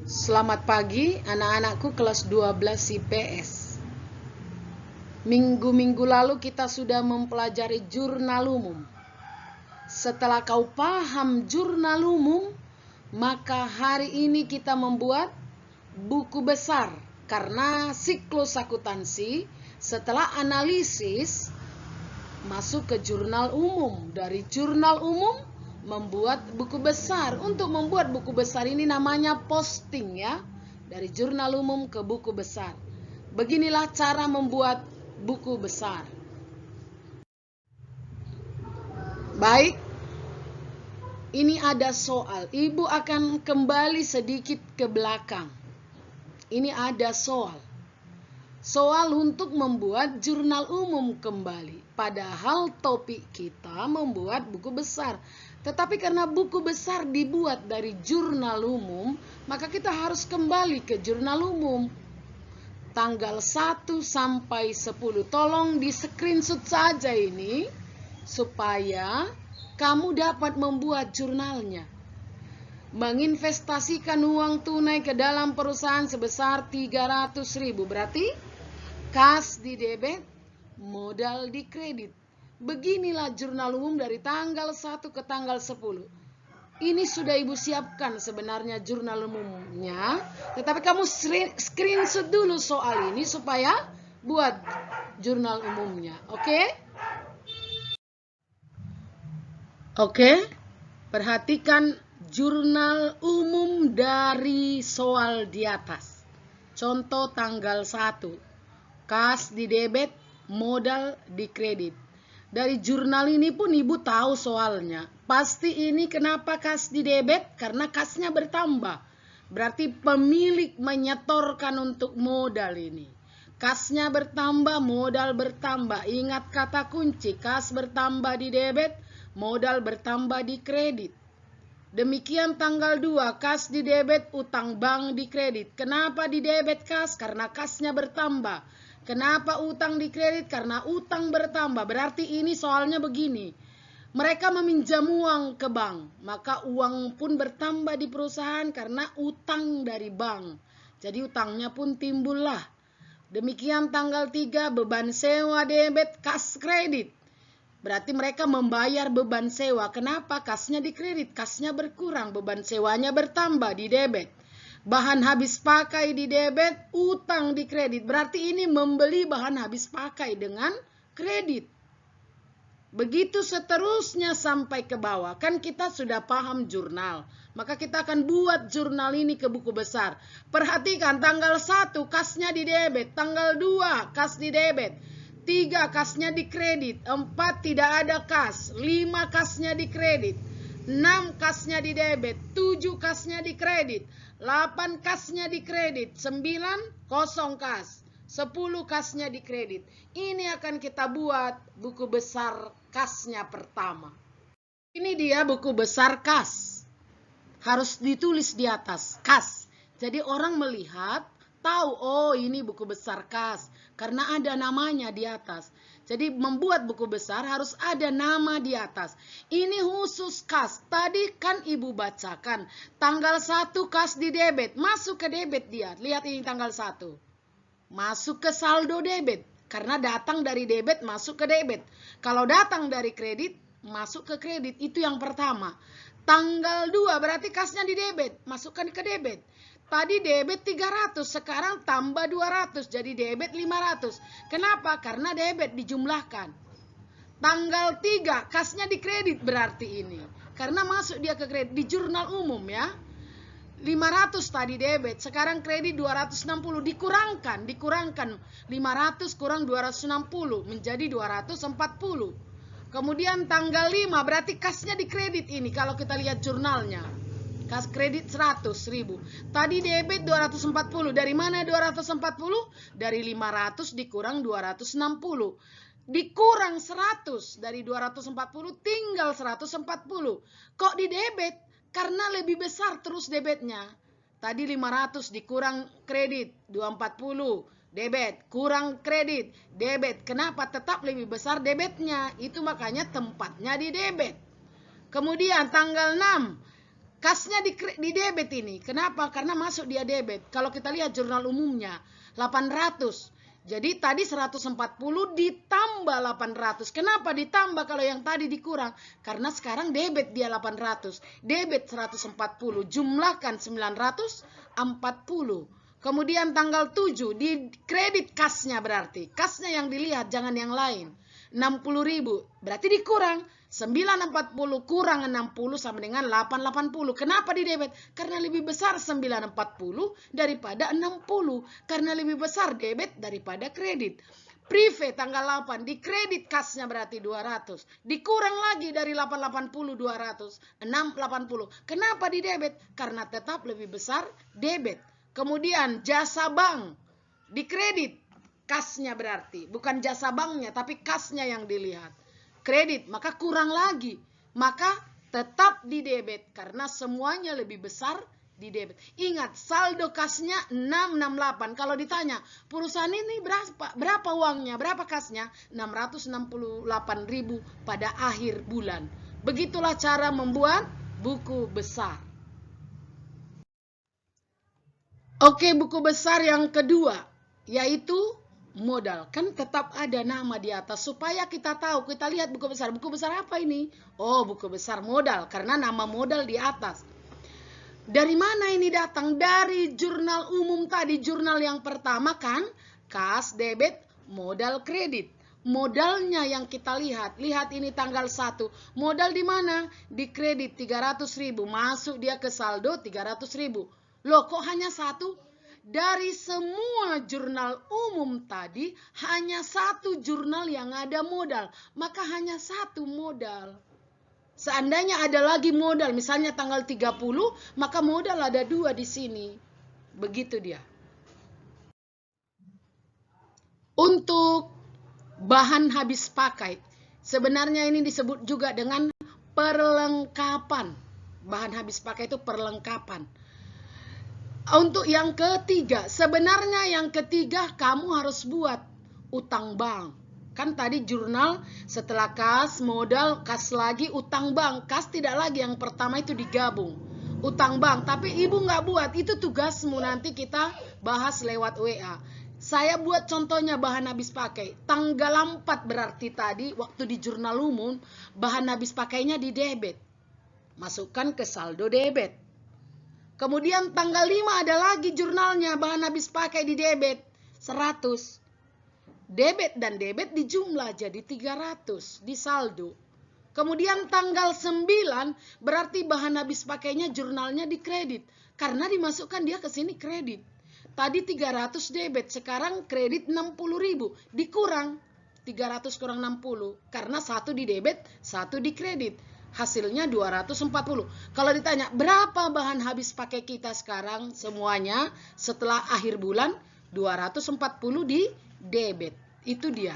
Selamat pagi anak-anakku kelas 12 IPS. Minggu-minggu lalu kita sudah mempelajari jurnal umum. Setelah kau paham jurnal umum, maka hari ini kita membuat buku besar. Karena siklus akuntansi setelah analisis masuk ke jurnal umum. Dari jurnal umum membuat buku besar. Untuk membuat buku besar ini namanya posting ya. Dari jurnal umum ke buku besar. Beginilah cara membuat buku besar. Baik. Ini ada soal. Ibu akan kembali sedikit ke belakang. Ini ada soal. Soal untuk membuat jurnal umum kembali. Padahal topik kita membuat buku besar. Tetapi karena buku besar dibuat dari jurnal umum, maka kita harus kembali ke jurnal umum. Tanggal 1 sampai 10. Tolong di screenshot saja ini supaya kamu dapat membuat jurnalnya. Menginvestasikan uang tunai ke dalam perusahaan sebesar 300.000. Berarti kas di debit, modal di kredit. Beginilah jurnal umum dari tanggal 1 ke tanggal 10. Ini sudah ibu siapkan sebenarnya jurnal umumnya. Tetapi kamu screenshot dulu soal ini supaya buat jurnal umumnya. Oke? Oke? Perhatikan jurnal umum dari soal di atas. Contoh tanggal 1. Kas di debit, modal di kredit. Dari jurnal ini pun ibu tahu soalnya. Pasti ini kenapa kas di debit? Karena kasnya bertambah. Berarti pemilik menyetorkan untuk modal ini. Kasnya bertambah, modal bertambah. Ingat kata kunci, kas bertambah di debit, modal bertambah di kredit. Demikian tanggal 2, kas di debit, utang bank di kredit. Kenapa di debit kas? Karena kasnya bertambah. Kenapa utang di kredit? Karena utang bertambah. Berarti ini soalnya begini. Mereka meminjam uang ke bank. Maka uang pun bertambah di perusahaan karena utang dari bank. Jadi utangnya pun timbullah. Demikian tanggal 3, beban sewa debit, kas kredit. Berarti mereka membayar beban sewa. Kenapa? Kasnya di kredit. Kasnya berkurang. Beban sewanya bertambah di debit. Bahan habis pakai di debit, utang di kredit. Berarti ini membeli bahan habis pakai dengan kredit. Begitu seterusnya sampai ke bawah. Kan kita sudah paham jurnal. Maka kita akan buat jurnal ini ke buku besar. Perhatikan tanggal 1 kasnya di debit. Tanggal 2 kas di debit. 3 kasnya di kredit. 4 tidak ada kas. 5 kasnya di kredit. 6 kasnya di debit. 7 kasnya di kredit. 8 kasnya di kredit. 9 kosong kas. 10 kasnya di kredit. Ini akan kita buat buku besar kasnya pertama. Ini dia buku besar kas. Harus ditulis di atas kas. Jadi orang melihat tahu, oh ini buku besar kas. Karena ada namanya di atas. Jadi membuat buku besar harus ada nama di atas. Ini khusus kas. Tadi kan ibu bacakan. Tanggal 1 kas di debit. Masuk ke debit dia. Lihat ini tanggal 1. Masuk ke saldo debit. Karena datang dari debit masuk ke debit. Kalau datang dari kredit masuk ke kredit. Itu yang pertama. Tanggal 2 berarti kasnya di debit. Masukkan ke debit. Tadi debit 300, sekarang tambah 200, jadi debit 500. Kenapa? Karena debit dijumlahkan. Tanggal 3, kasnya di kredit berarti ini. Karena masuk dia ke kredit, di jurnal umum ya. 500 tadi debit, sekarang kredit 260, dikurangkan. 500 kurang 260, menjadi 240. Kemudian tanggal 5, berarti kasnya di kredit ini, kalau kita lihat jurnalnya. Kas kredit 100.000. Tadi debit 240. Dari mana 240? Dari 500 dikurang 260. Dikurang 100. Dari 240 tinggal 140. Kok di debit? Karena lebih besar terus debitnya. Tadi 500 dikurang kredit 240. Debit kurang kredit. Debit. Kenapa? Tetap lebih besar debitnya. Itu makanya tempatnya di debit. Kemudian tanggal 6. Kasnya di debit ini. Kenapa? Karena masuk dia debit. Kalau kita lihat jurnal umumnya 800. Jadi tadi 140 ditambah 800. Kenapa ditambah kalau yang tadi dikurang? Karena sekarang debit dia 800. Debit 140. Jumlahkan 940. Kemudian tanggal 7 di kredit kasnya berarti. Kasnya yang dilihat, jangan yang lain. 60.000. Berarti dikurang. 940 kurang 60 sama dengan 880. Kenapa di debit? Karena lebih besar 940 daripada 60. Karena lebih besar debit daripada kredit. Prive tanggal 8 di kredit kasnya berarti 200. Dikurang lagi dari 880 200. 680. Kenapa di debit? Karena tetap lebih besar debit. Kemudian jasa bank di kredit kasnya berarti. Bukan jasa banknya tapi kasnya yang dilihat. Kredit, maka kurang lagi. Maka tetap di debit karena semuanya lebih besar di debit. Ingat, saldo kasnya 668. Kalau ditanya, perusahaan ini berapa uangnya, berapa kasnya? 668.000 pada akhir bulan. Begitulah cara membuat buku besar. Oke, buku besar yang kedua, yaitu modal. Kan tetap ada nama di atas supaya kita tahu. Kita lihat buku besar. Buku besar apa ini? Oh, buku besar modal karena nama modal di atas. Dari mana ini datang? Dari jurnal umum tadi, jurnal yang pertama kan, kas, debit, modal, kredit. Modalnya yang kita lihat. Lihat ini tanggal 1. Modal di mana? Di kredit 300.000. Masuk dia ke saldo 300.000. Loh, kok hanya 1? Dari semua jurnal umum tadi, hanya 1 jurnal yang ada modal. Maka hanya 1 modal. Seandainya ada lagi modal, misalnya tanggal 30, maka modal ada 2 di sini. Begitu dia. Untuk bahan habis pakai, sebenarnya ini disebut juga dengan perlengkapan. Bahan habis pakai itu perlengkapan. Untuk yang ketiga, sebenarnya yang ketiga kamu harus buat utang bank. Kan tadi jurnal setelah kas, modal, kas lagi, utang bank. Kas tidak lagi, yang pertama itu digabung. Utang bank, tapi ibu nggak buat, itu tugasmu nanti kita bahas lewat WA. Saya buat contohnya bahan habis pakai. Tanggal 4 berarti tadi, waktu di jurnal umum, bahan habis pakainya di debit. Masukkan ke saldo debit. Kemudian tanggal 5 ada lagi jurnalnya, bahan habis pakai di debit 100. Debit dan debit dijumlah jadi 300 di saldo. Kemudian tanggal 9 berarti bahan habis pakainya jurnalnya di kredit. Karena dimasukkan dia ke sini kredit. Tadi 300 debit, sekarang kredit 60.000. Dikurang 300 kurang 60. Karena 1 di debit, 1 di kredit. Hasilnya 240. Kalau ditanya berapa bahan habis pakai kita sekarang semuanya setelah akhir bulan, 240 di debit. Itu dia.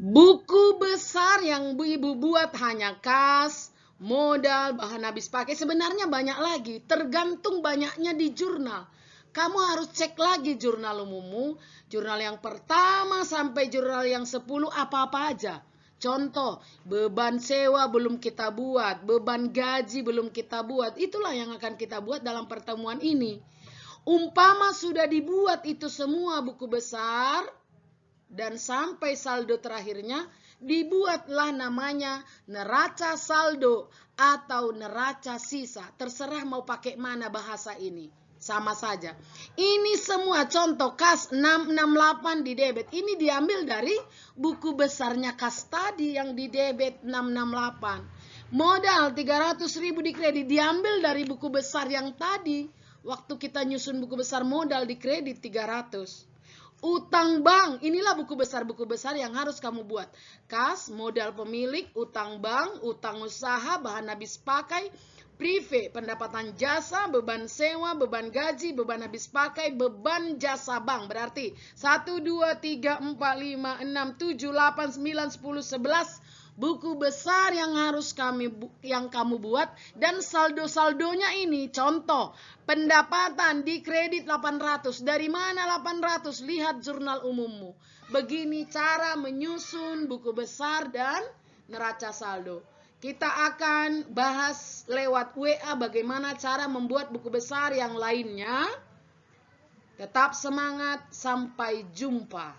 Buku besar yang ibu buat hanya kas, modal, bahan habis pakai. Sebenarnya banyak lagi, tergantung banyaknya di jurnal. Kamu harus cek lagi jurnal umummu, jurnal yang pertama sampai jurnal yang 10 apa-apa aja. Contoh, beban sewa belum kita buat, beban gaji belum kita buat. Itulah yang akan kita buat dalam pertemuan ini. Umpama sudah dibuat itu semua buku besar, dan sampai saldo terakhirnya, dibuatlah namanya neraca saldo atau neraca sisa. Terserah mau pakai mana bahasa ini. Sama saja. Ini semua contoh kas 668 di debit. Ini diambil dari buku besarnya kas tadi yang di debit 668. Modal 300.000 di kredit diambil dari buku besar yang tadi. Waktu kita nyusun buku besar modal di kredit 300. Utang bank, inilah buku besar yang harus kamu buat. Kas, modal pemilik, utang bank, utang usaha, bahan habis pakai, prive, pendapatan jasa, beban sewa, beban gaji, beban habis pakai, beban jasa bank. Berarti 1, 2, 3, 4, 5, 6, 7, 8, 9, 10, 11 buku besar yang harus kamu buat. Dan saldo-saldonya ini contoh, pendapatan di kredit 800. Dari mana 800? Lihat jurnal umummu. Begini cara menyusun buku besar dan neraca saldo. Kita akan bahas lewat WA bagaimana cara membuat buku besar yang lainnya. Tetap semangat, sampai jumpa.